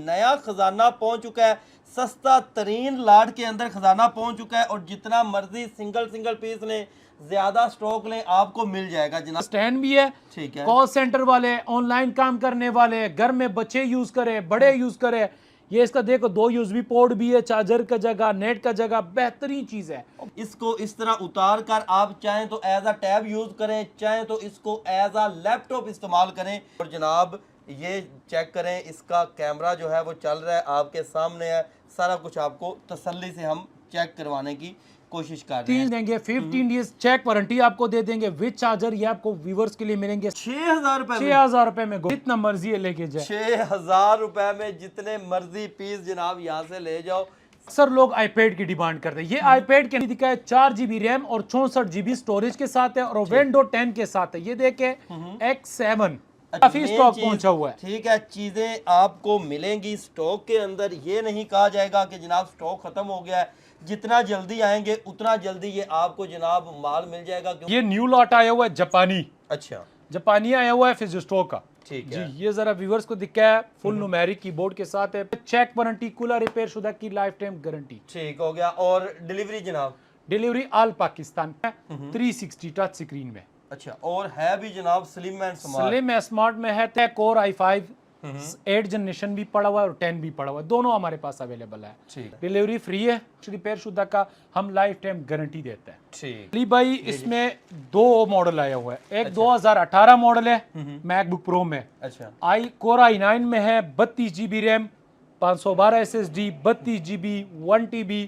नया खजाना पहुंच चुका है, सस्ता तरीन लाट के अंदर खजाना पहुंच चुका है और जितना मर्जी सिंगल पीस लें, ज्यादा स्टॉक लें, आपको मिल जाएगा जनाब। स्टैंड भी है, ठीक है, कॉल सेंटर वाले, ऑनलाइन काम करने वाले, घर में बच्चे यूज करें, बड़े यूज करें, ये इसका देखो 2 यूएसबी पोर्ट भी है, चार्जर का जगह, नेट का जगह, बेहतरीन चीज है। इसको इस तरह उतार कर आप चाहें तो एज अ टैब यूज करें, चाहें तो इसको एज अ लैपटॉप इस्तेमाल करें। और जनाब ये चेक करें, इसका कैमरा जो है वो चल रहा है, आपके सामने है, सारा कुछ आपको तसल्ली से हम चेक करवाने की कोशिश कर रहे हैं। देंगे 15 डेज चेक वारंटी आपको दे देंगे विद चार्जर। ये आपको व्यूवर्स के लिए मिलेंगे 6,000 रुपए, 6,000 रुपए में, जितना मर्जी है लेके जाए। 6,000 रुपए में जितने मर्जी पीस जनाब यहाँ से ले जाओ। अक्सर लोग आईपैड की डिमांड करते हैं। ये आईपैड के दिखा है 4 GB रैम और 64 GB स्टोरेज के साथ है और विंडोज 10 के साथ है। ये देखे X7 काफी स्टॉक पहुंचा हुआ है। ठीक है, चीजें आपको मिलेंगी स्टॉक के अंदर। ये नहीं कहा जाएगा कि जनाब स्टॉक खत्म हो गया है, जितना जल्दी आएंगे उतना जल्दी ये आपको जनाब माल मिल जाएगा। ये न्यू लॉट आया हुआ है जापानी, अच्छा जापानी आया हुआ है फिजिस्टो का। ठीक जी, है, ये जरा व्यूअर्स को दिखा है, फुल न्यूमेरिक कीबोर्ड के साथ है, चेक वारंटी, कूलर रिपेयर शुदा की लाइफ टाइम गारंटी। ठीक हो गया। और डिलीवरी जनाब? डिलीवरी ऑल पाकिस्तान में 360 टच स्क्रीन में। अच्छा, और है भी जनाब स्लिम एंड स्मार्ट? स्लिम है, स्मार्ट में है, कोर i5 8 जनरेशन भी पड़ा हुआ है और 10 भी पड़ा हुआ है, दोनों हमारे पास अवेलेबल है। ठीक है, डिलीवरी फ्री है, रिपेयर शुदा का हम लाइफ टाइम गारंटी देते हैं। ठीक। अली भाई इसमें 2 मॉडल आया हुआ है, एक 2018 मॉडल है मैकबुक प्रो में, अच्छा, कोर i9 में है, 32 GB RAM, 512 SSD, 32 GB 1 TB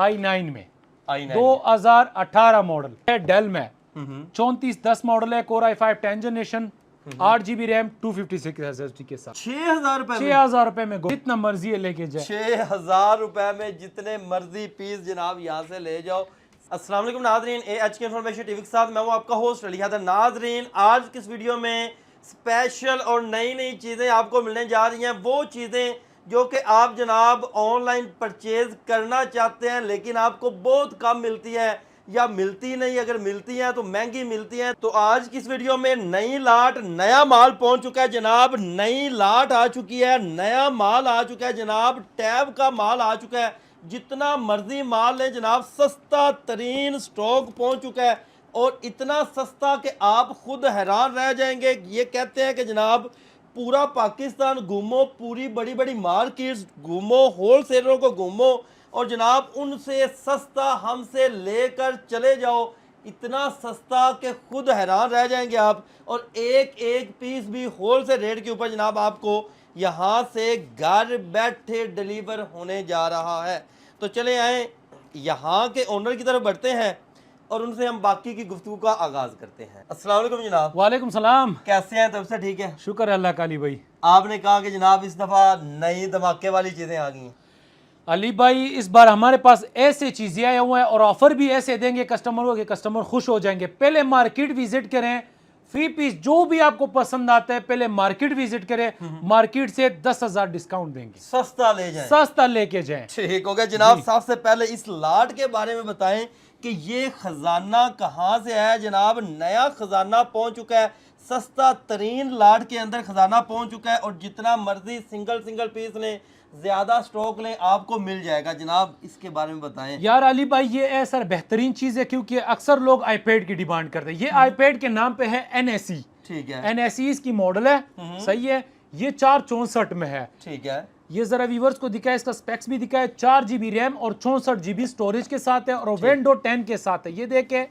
i9 में। i9 2018 मॉडल है डेल में, 3410 मॉडल है, core i5 10 generation, 8 GB RAM, 256 SSD के साथ। 6,000 रुपए में? 6,000 रुपए में जितना मर्जी है लेके जाए। 6,000 रुपए में जितने मर्जी पीस जनाब यहाँ से ले जाओ। अस्सलाम वालेकुम नाजरीन, AHK इन्फॉर्मेशन टीवी के साथ मैं हूँ आपका होस्ट अली हैदर। नाजरीन, आज की इस वीडियो में स्पेशल और नई चीज़ें आपको मिलने जा रही हैं, वो चीज़ें जो कि आप जनाब ऑनलाइन परचेज करना चाहते हैं लेकिन आपको बहुत कम मिलती हैं या मिलती नहीं, अगर मिलती हैं तो महंगी मिलती हैं। तो आज की इस वीडियो में नई लाट, नया माल पहुंच चुका है जनाब, नई लाट आ चुकी है, नया माल आ चुका है जनाब, टैब का माल आ चुका है, जितना मर्जी माल ले जनाब, सस्ता तरीन स्टॉक पहुंच चुका है और इतना सस्ता कि आप खुद हैरान रह जाएंगे। ये कहते हैं कि जनाब पूरा पाकिस्तान घूमो, पूरी बड़ी बड़ी मार्केट्स घूमो, होलसेलरों को घूमो और जनाब उनसे सस्ता हमसे लेकर चले जाओ। इतना सस्ता कि खुद हैरान रह जाएंगे आप। और एक एक पीस भी होलसेल रेट के ऊपर जनाब आपको यहाँ से घर बैठे डिलीवर होने जा रहा है। तो चले आए यहाँ के ओनर की तरफ बढ़ते हैं और उनसे हम बाकी की गुफ्तगू का आगाज करते हैं। अस्सलाम वालेकुम जनाब। वालेकुम सलाम। कैसे हैं? तब से ठीक है, शुक्र है अल्लाह का। अली भाई, आपने कहा कि जनाब इस दफ़ा नई धमाके वाली चीज़ें आ गई हैं। अली भाई इस बार हमारे पास ऐसे चीजें आए हुए हैं और ऑफर भी ऐसे देंगे कस्टमरों के, कस्टमर खुश हो जाएंगे। पहले मार्केट विजिट करें, फ्री पीस जो भी आपको पसंद आता है पहले मार्केट विजिट करें, मार्केट से 10,000 डिस्काउंट देंगे, सस्ता ले जाएं, सस्ता लेके जाएं। ठीक हो गया जनाब। सबसे पहले इस लाट के बारे में बताएं कि ये खजाना कहाँ से आया जनाब। नया खजाना पहुंच चुका है, सस्ता तरीन लाट के अंदर खजाना पहुंच चुका है और जितना मर्जी सिंगल पीस लें, ज्यादा स्टॉक लें, आपको मिल जाएगा जनाब। इसके बारे में बताएं यार। अली भाई ये ऐसा बेहतरीन चीज है क्योंकि अक्सर लोग आईपैड की डिमांड करते हैं। ये आईपैड के नाम पे है NSE, ठीक है, NSE इसकी मॉडल है, सही है। ये 464 में है, ठीक है। ये जरा व्यूवर्स को दिखा है, इसका स्पेक्स भी दिखा है, 4 GB रैम और 64 GB स्टोरेज के साथ है और विंडोज 10 के साथ है। ये देखे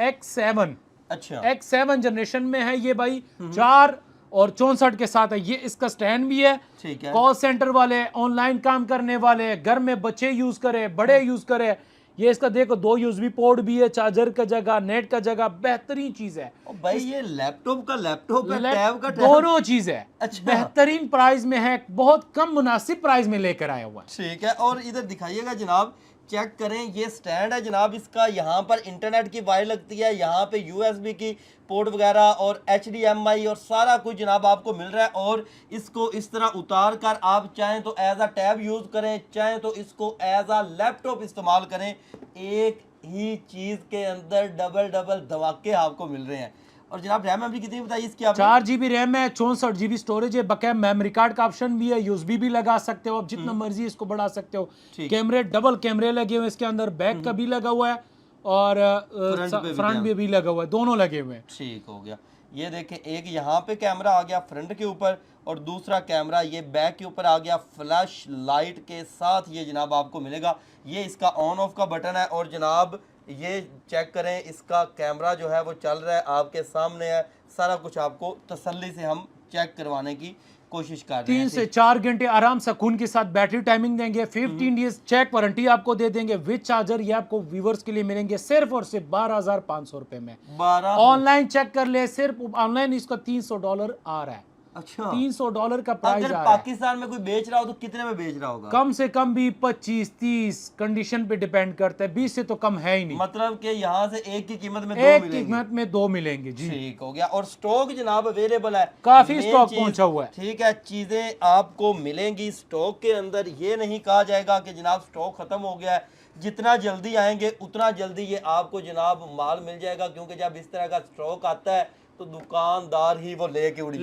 X7, अच्छा, X7 जनरेशन में है ये भाई, 4 और 64 के साथ है। ये इसका स्टैंड भी है, ठीक है। कॉल सेंटर वाले, ऑनलाइन काम करने वाले, घर में बच्चे यूज करे, बड़े यूज करे, ये इसका देखो 2 यूएसबी पोर्ट भी है, चार्जर का जगह, नेट का जगह, बेहतरीन चीज है। भाई ये लैपटॉप का लैपटॉप है, टैब का टैब, दोनों चीज है। अच्छा, बेहतरीन प्राइस में है, बहुत कम मुनासिब प्राइस में लेकर आया हुआ है। ठीक है। और इधर दिखाइएगा जनाब, चेक करें, ये स्टैंड है जनाब इसका, यहाँ पर इंटरनेट की वायर लगती है, यहाँ पे USB की पोर्ट वगैरह और HDMI और सारा कुछ जनाब आपको मिल रहा है। और इसको इस तरह उतार कर आप चाहें तो एज अ टैब यूज़ करें, चाहें तो इसको एज अ लैपटॉप इस्तेमाल करें। एक ही चीज़ के अंदर डबल धमाके आपको मिल रहे हैं। और जनाब रैम मेमोरी कितनी बताई इसकी आपने? 4 GB रैम है, 64 GB स्टोरेज है, बकाया मेमोरी कार्ड का ऑप्शन भी है, यूएसबी भी लगा सकते हो, आप जितना मर्जी इसको बढ़ा सकते हो। कैमरे डबल कैमरे लगे हुए इसके अंदर, बैक का भी लगा हुआ है और फ्रंट पे भी लगा हुआ है, दोनों लगे हुए हैं। ठीक हो गया। ये देखें, एक यहाँ पे कैमरा आ गया फ्रंट के ऊपर और दूसरा कैमरा ये बैक के ऊपर आ गया, फ्लैश लाइट के साथ ये जनाब आपको मिलेगा। ये इसका ऑन ऑफ का बटन है और जनाब ये चेक करें, इसका कैमरा जो है वो चल रहा है, आपके सामने है, सारा कुछ आपको तसल्ली से हम चेक करवाने की कोशिश कर रहे हैं। 3 से 4 घंटे आराम सुकून के साथ बैटरी टाइमिंग देंगे, 15 डेज चेक वारंटी आपको दे देंगे विद चार्जर। ये आपको व्यूवर्स के लिए मिलेंगे सिर्फ और सिर्फ 12,500 रुपए में। 12 ऑनलाइन चेक कर ले, सिर्फ ऑनलाइन इसका $300 आ रहा है। अच्छा, $300 का प्राइस अगर आ रहा है। पाकिस्तान में कोई बेच रहा हो तो कितने में बेच रहा होगा? कम से कम भी 25-30 कंडीशन पे डिपेंड करता है, 20 से तो कम है ही नहीं। मतलब कि यहाँ से एक की कीमत में दो एक की मिलेंगे। कीमत में 2 मिलेंगे जी। ठीक हो गया। और स्टॉक जनाब अवेलेबल है, काफी मेन स्टॉक चीज, पहुंचा हुआ है। ठीक है, चीजें आपको मिलेंगी स्टॉक के अंदर। ये नहीं कहा जाएगा कि जनाब स्टॉक खत्म हो गया है, जितना जल्दी आएंगे उतना जल्दी ये आपको जनाब माल मिल जाएगा, क्योंकि जब इस तरह का स्टॉक आता है तो दुकानदार ही वो लेके उड़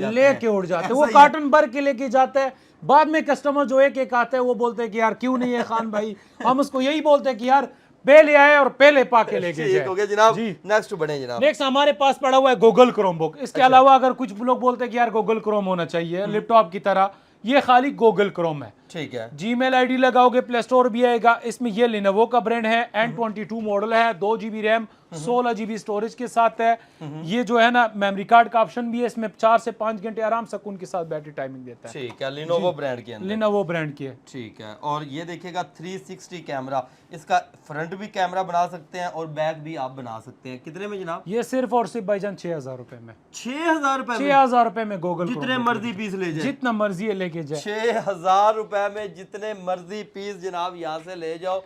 जाते हैं। वो कार्टन भर के लेके जाते हैं। बाद में कस्टमर जो एक आता है वो बोलते हैं कि यार क्यों नहीं है खान भाई, हम उसको यही बोलते हैं कि यार पहले आए और पहले पाके लेके जाए। हो गया जनाब। जी, नेक्स्ट बढ़े जनाब। नेक्स्ट हमारे पास पड़ा हुआ है गूगल क्रोम बुक। इसके अलावा अगर कुछ लोग बोलते हैं कि यार गूगल क्रोम होना चाहिए लैपटॉप की तरह, ये खाली गूगल क्रोम है। ठीक है। जीमेल आईडी लगाओगे, प्ले स्टोर भी आएगा। इसमें ये लिनोवो का ब्रांड है, N22 मॉडल है, 2 GB रैम, 16 GB स्टोरेज के साथ है। ये जो है ना मेमोरी कार्ड का ऑप्शन भी है इसमें, 4 से 5 घंटे आराम सुकून के साथ बैटरी टाइमिंग देता है। ठीक है, लिनोवो ब्रांड के अंदर, लिनोवो ब्रांड की है। ठीक है। और ये देखिएगा 360 कैमरा, इसका फ्रंट भी कैमरा बना सकते हैं और बैक भी आप बना सकते हैं। कितने में जनाब? ये सिर्फ और सिर्फ भाईजान 6,000 रुपए में। 6,000 रुपए में? 6,000 रुपए में गूगल जितने मर्जी पीस ले जाए, जितना मर्जी लेके जाए। 6,000 रुपए में जितने मर्जी पीस जनाब यहाँ से ले जाओ,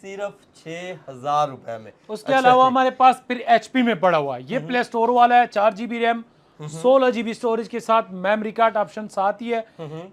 सिर्फ 6,000 रुपए में। उसके अलावा हमारे पास फिर HP में पड़ा हुआ है, ये प्ले स्टोर वाला है, 4 GB रैम, 16 GB स्टोरेज के साथ, मेमोरी कार्ड ऑप्शन साथ ही है।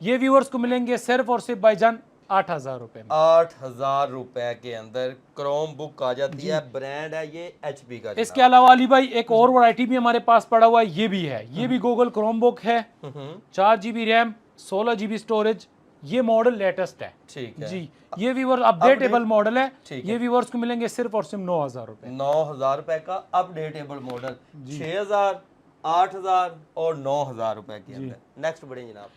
ये व्यूअर्स को मिलेंगे सिर्फ और सिर्फ भाईजान 8,000 रुपए में। 8,000 रुपए के अंदर क्रोम बुक आ जाती है, ब्रांड है ये HP का। इसके अलावा अली भाई एक और वैरायटी भी हमारे पास पड़ा हुआ है, ये भी है, ये भी गूगल क्रोम बुक है, 4 GB रैम, 16 GB स्टोरेज। ये मॉडल लेटेस्ट है। ठीक है जी, ये व्यूअर अपडेटेबल मॉडल है। ये व्यूअर्स को मिलेंगे सिर्फ और सिर्फ 9,000 रुपए। 9,000 रुपए का अपडेटेबल मॉडल, 6,000, 8,000 और 9,000 रुपए के अंदर। नेक्स्ट बढ़े जनाब,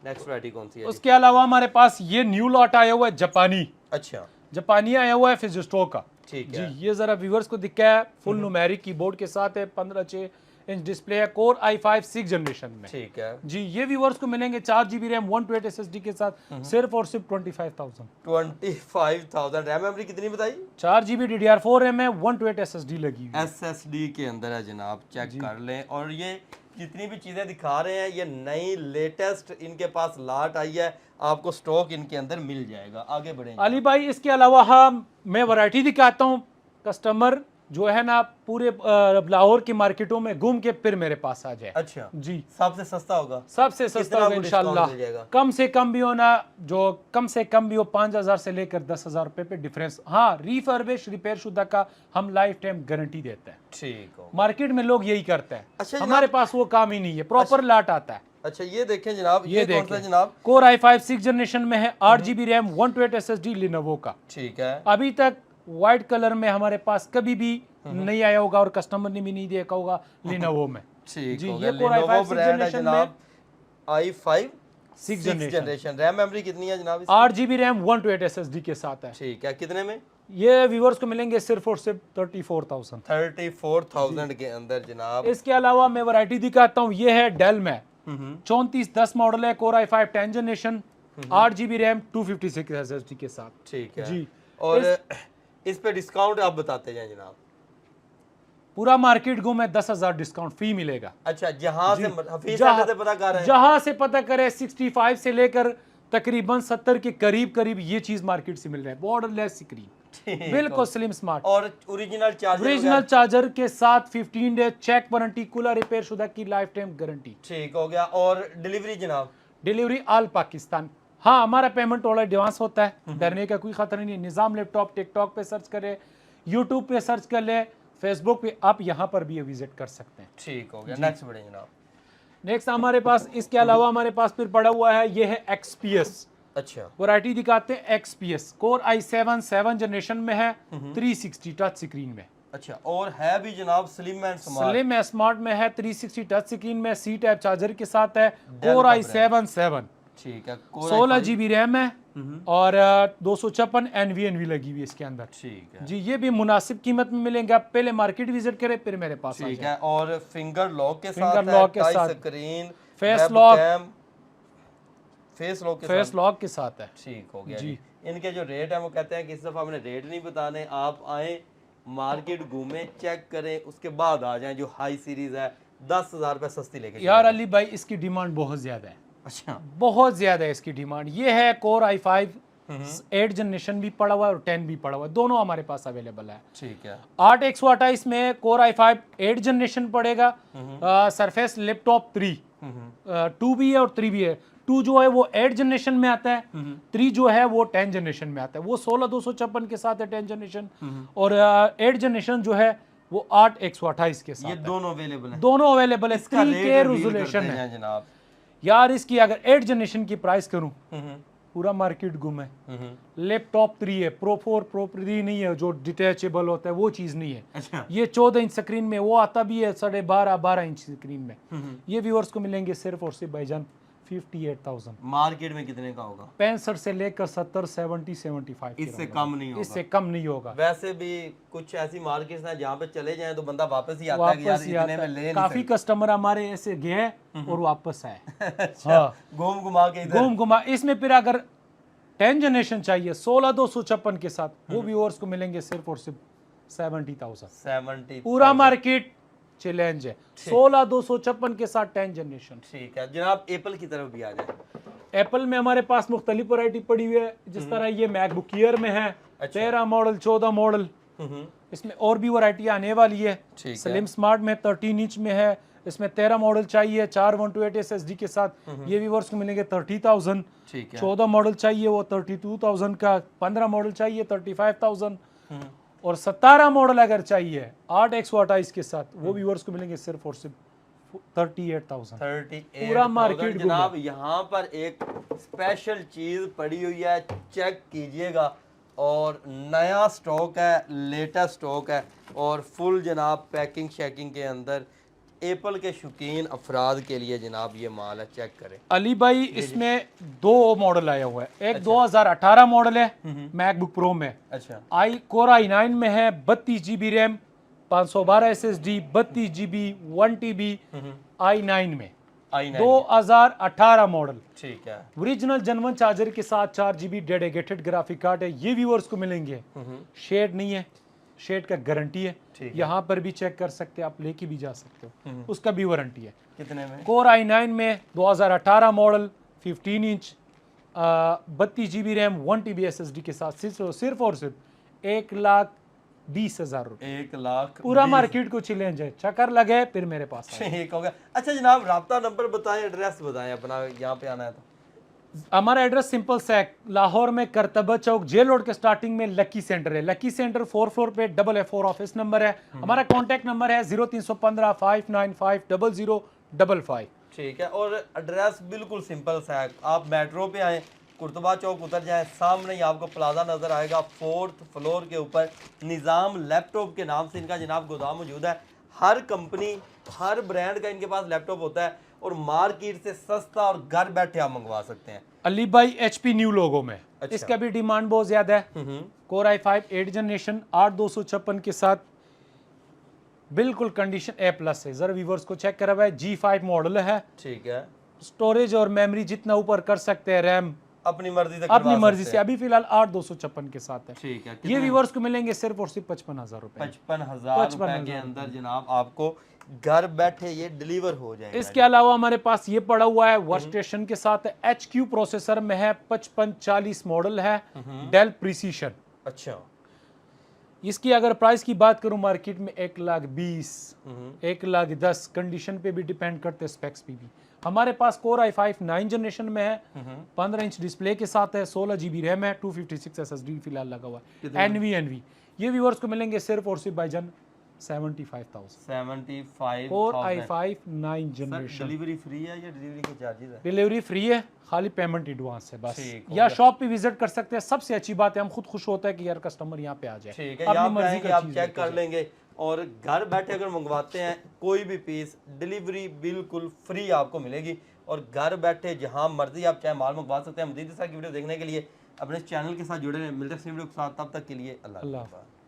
नेक्स्ट वैरायटी कौन सी है? उसके अलावा हमारे पास ये न्यू लॉट आया हुआ है जापानी। अच्छा, जापानी आया हुआ है फिजिस्टो का। ठीक जी, है। ये जरा व्यूअर्स को दिखा है, फुल न्यूमेरिक कीबोर्ड के साथ है, 15.6 इंच डिस्प्ले है, कोर i5 6 जनरेशन में। ठीक है जी, ये व्यूअर्स को मिलेंगे 4 GB रैम, 128 SSD के साथ, सिर्फ और सिर्फ 25,000। 25,000। रैम मेमोरी कितनी बताई? 4 GB DDR4 रैम है, 128 SSD लगी हुई है। SSD के अंदर है जनाब, चेक कर लें। और ये जितनी भी चीज़ें दिखा रहे हैं ये नई लेटेस्ट इनके पास लाट आई है, आपको स्टॉक इनके अंदर मिल जाएगा। आगे बढ़ेंगे अली भाई, इसके अलावा हम मैं वैरायटी दिखाता हूँ। कस्टमर जो है ना पूरे लाहौर की मार्केटों में घूम के फिर मेरे पास आ जाए। अच्छा जी, सबसे सस्ता होगा? सबसे सस्ता कितना होगा आपको इंशाल्लाह। डिस्काउंट मिल जाएगा? कम से कम भी हो ना, जो कम से कम भी हो 5,000 से लेकर 10,000 रुपए पे डिफरेंस। हाँ, रीफर्बिश रिपेयर शुदा का हम लाइफ टाइम गारंटी देते हैं। ठीक हो। मार्केट में लोग यही करते हैं। अच्छा हमारे पास वो काम ही नहीं है, प्रॉपर लाट आता है। अच्छा, ये देखें जनाब, ये कौन सा जनाब? कोर i5 6 जनरेशन में है, 8 GB रैम, 128 SSD लिनोवो का। ठीक है। अभी तक व्हाइट कलर में हमारे पास कभी भी नहीं आया होगा और कस्टमर ने भी नहीं देखा होगा लिनोवो में। ठीक जी, हो ये गया। कोर i5 Lenovo 6 ब्रांड है जनरेशन में, जनाब, i5 6 जनरेशन। रैम मेमोरी कितनी है जनाब? 8 GB रैम, 128 SSD के साथ है। ठीक है, कितने में? ये व्यूअर्स को मिलेंगे सिर्फ और सिर्फ 34,000। 34,000 के अंदर जनाब। इसके अलावा मैं वैरायटी दिखाता हूँ, ये है डेल में 3410 मॉडल है, core i5 10 generation, 8 GB RAM, 256 SSD के साथ। ठीक है जी, और इस पे डिस्काउंट आप बताते जाएं जनाब। पूरा मार्केट घूमे 10,000 डिस्काउंट फ्री मिलेगा। अच्छा, जहां से हफीज साहब से पता कर रहे हैं, जहां से पता करे 65 से लेकर तकरीबन 70 के करीब करीब ये चीज मार्केट से मिल रहा है। बॉर्डरलेस स्क्रीन, बिल्कुल स्लिम स्मार्ट, और ओरिजिनल चार्जर के साथ 15 day check warranty, cooler repair शुदा की लाइफ टाइम गारंटी। ठीक हो गया। और डिलीवरी जनाब? Delivery all Pakistan. हाँ, हमारा पेमेंट थोड़ा एडवांस होता है, डरने का कोई खतरा नहीं है। निज़ाम लैपटॉप टिकटॉक पे सर्च करे, यूट्यूब पे सर्च कर ले, फेसबुक पे आप यहाँ पर भी विजिट कर सकते हैं। ठीक हो गया, नेक्स्ट बढ़े जनाब। नेक्स्ट हमारे पास इसके अलावा हमारे पास फिर पड़ा हुआ है, ये है XPS। अच्छा, वैरायटी दिखाते हैं XPS, कोर i7 7 जनरेशन में है, 360 टच स्क्रीन में। अच्छा, और है भी जनाब स्लिम एंड स्मार्ट। स्लिम है, स्मार्ट में है, 360 टच स्क्रीन में, C टाइप चार्जर के साथ है, कोर i7 7। ठीक है, 16 GB रैम है और 256 NVNV लगी हुई है इसके अंदर। ठीक है जी, ये भी मुनासिब कीमत में मिलेंगे। आप पहले मार्केट विजिट करें फिर मेरे पास आ ठीक जाएं। है, और फिंगर लॉक के फिंगर साथ लॉक के टच साथ, screen, face web lock, cam, face lock के फेस साथ। लॉक के साथ है। ठीक हो गया जी। जी। इनके जो रेट है वो कहते हैं कि इस दफा हमने रेट नहीं बताने, आप आए मार्केट घूमें, चेक करें, उसके बाद आ जाएं। जो हाई सीरीज है 10,000 रुपये सस्ती लेके यार चलें। अली भाई, इसकी डिमांड बहुत ज्यादा है, अच्छा, बहुत ज्यादा है इसकी डिमांड। ये है कोर i5 8 जनरेशन भी पड़ा हुआ है और 10 भी पड़ा हुआ है, दोनों हमारे पास अवेलेबल है। ठीक है 8 में कोर i5 8 जनरेशन पड़ेगा। सरफेस लैपटॉप 3 2 भी है और 3 भी है। 2 जो है वो 8 जनरेशन में आता है, 3 जो है वो 10 जनरेशन में आता है। वो 16 के साथ है 10 जनरेशन, और 8 जनरेशन जो है वो 8 के साथ ये है। दोनों अवेलेबल है। दोनों अवेलेबल है, इसका 3K रेट रिवील रेजोल्यूशन करते है। हैं जनाब। यार इसकी अगर 8 जनरेशन की प्राइस करूं, पूरा मार्केट गुम है। लैपटॉप 3 है, प्रो 4 प्रो 3 नहीं है जो डिटैचेबल होता है, वो चीज़ नहीं है। अच्छा, ये 14 इंच स्क्रीन में, वो आता भी है 12.5 इंच स्क्रीन में। ये व्यूअर्स को मिलेंगे सिर्फ और सिर्फ भाईजान 58,000। मार्केट में कितने का होगा? 65 से लेकर 70 70 75 के इससे होगा। कम नहीं होगा। इससे कम नहीं होगा। वैसे भी कुछ ऐसी मार्केट्स हैं जहाँ पे चले जाएं तो बंदा वापस ही आता है कि यार वापस ही इतने आता में है। ले नहीं काफी सकते। कस्टमर हमारे ऐसे गए और वापस आए। अच्छा, हाँ, घूम घुमा के इधर। घूम घुमा। इसमें फिर अगर 10 जनरेशन चाहिए 16 के साथ, वो व्यूअर्स को मिलेंगे सिर्फ और सिर्फ 70,000। 70। पूरा मार्केट चैलेंज है। 16 के साथ 10 जनरेशन। ठीक है जनाब, एप्पल की तरफ भी आ जाए। एप्पल में हमारे पास मुख्तलिफ वैरायटी पड़ी हुई है, जिस तरह ये मैकबुक एयर में है। 13 मॉडल 14 मॉडल, इसमें और भी वैरायटी आने वाली है। ठीक है। स्लिम स्मार्ट में 13 इंच में है, इसमें 13 मॉडल चाहिए 4 128 SSD के साथ, ये व्यूअर्स को मिलेंगे 30,000। ठीक है 14 मॉडल चाहिए वो 32,000 का, 15 मॉडल चाहिए 35,000, और 17 मॉडल अगर चाहिए 8 के साथ, वो व्यूअर्स को मिलेंगे सिर्फ और सिर्फ 38,000। 38,000 पूरा मार्केट गुम जनाब। यहाँ पर एक स्पेशल चीज पड़ी हुई है, चेक कीजिएगा। और नया स्टॉक है, लेटेस्ट स्टॉक है, और फुल जनाब पैकिंग शैकिंग के अंदर एप्पल के शौकीन अफराद के लिए जनाब ये माल है, चेक करें। अली भाई इसमें 2 मॉडल आया हुआ है। एक 2018 मॉडल है मैकबुक प्रो में, अच्छा, कोर i9 में है, 32 GB RAM, 512 SSD, 32 GB 1 TB i9 में, i9। 2018 मॉडल। ठीक है ओरिजिनल जनवन चार्जर के साथ 4 GB डेडिकेटेड ग्राफिक कार्ड है। ये व्यूअर्स को मिलेंगे, शेड नहीं है, शेड का गारंटी है। ठीक है। यहाँ पर भी चेक कर सकते हैं, आप लेके भी जा सकते हो, उसका भी वारंटी है। कितने में? कोर i9 में 2018 model 15 inch 32 GB RAM 1 TB SSD के साथ सिर्फ और सिर्फ 1,20,000 रुपये। 1,20,000। पूरा मार्केट को चैलेंज है, चक्कर लगे फिर मेरे पास आए। ठीक हो गया। अच्छा जनाब, राब्ता नंबर बताएं, एड्रेस बताएं अपना, यहाँ पे आना है तो। हमारा एड्रेस सिंपल सा है, लाहौर में करतबा चौक जेल रोड के स्टार्टिंग में लकी सेंटर है। लकी सेंटर 4th फ्लोर पे FF4 ऑफिस नंबर है। हमारा कॉन्टैक्ट नंबर है 0315 595 0055। ठीक है, और एड्रेस बिल्कुल सिंपल सा है। आप मेट्रो पे आए, कुर्तबा चौक उतर जाएं, सामने ही आपको प्लाजा नज़र आएगा। 4th फ्लोर के ऊपर निज़ाम लैपटॉप के नाम से इनका जनाब गोदाम मौजूद है। हर कंपनी, हर ब्रांड का इनके पास लैपटॉप होता है, और मार्केट से सस्ता और घर बैठे आप मंगवा सकते हैं। अली भाई HP न्यू लोगो में, अच्छा। इसका भी डिमांड बहुत ज्यादा है। कोर i5 8 जनरेशन 8256 के साथ, बिल्कुल कंडीशन A+ है। जरा व्यूअर्स को चेक करा हुआ है, G5 मॉडल है। ठीक है, स्टोरेज और मेमोरी जितना ऊपर कर सकते हैं, रैम अपनी मर्जी से अपनी करवा मर्जी सकते से। अभी फिलहाल 8256 के साथ है। ठीक है, ये व्यूअर्स को मिलेंगे सिर्फ और सिर्फ 55,000 रुपए। 55,000 रुपए के अंदर जनाब आपको घर बैठे ये डिलीवर हो जाएगा। इसके अलावा हमारे पास ये पड़ा हुआ है वर्क स्टेशन के साथ है, HQ प्रोसेसर में है, 5540 मॉडल है, डेल प्रिसीशन। अच्छा, इसकी अगर प्राइस की बात करूं मार्केट में 1,20,000 1,10,000, कंडीशन पे भी डिपेंड करते हैं, स्पेक्स पे भी। हमारे पास कोर i5 9 जनरेशन में है, 15 इंच डिस्प्ले के साथ है, 16 GB रैम है, 256 SSD फिलहाल लगा हुआ है, NVNV। ये व्यूअर्स को मिलेंगे सिर्फ और सिर्फ भाईजान 75,000 75,000 4 i5 9 जनरेशन। डिलीवरी फ्री है या डिलीवरी के चार्जेस है? डिलीवरी फ्री है, खाली पेमेंट एडवांस है बस। ठीक हो या गया। शॉप पे विजिट कर सकते हैं, सबसे अच्छी बात है, हम खुद खुश होता है कि यार कस्टमर यहाँ पे आ जाए, ठीक है, अपनी यहाँ पे मर्जी आएंगे का आप चीज़ चेक लेके कर जाए। लेंगे और घर बैठे अगर मंगवाते हैं कोई भी पीस डिलीवरी बिल्कुल फ्री आपको मिलेगी और घर बैठे जहाँ मर्जी आप चाहे माल मंगवा सकते हैं। मजीद इस तरह की वीडियो देखने के लिए अपने चैनल के साथ जुड़े रहें। मिलते हैं इस वीडियो के साथ, तब तक के लिए अल्लाह अल्लाह हाफ़िज़।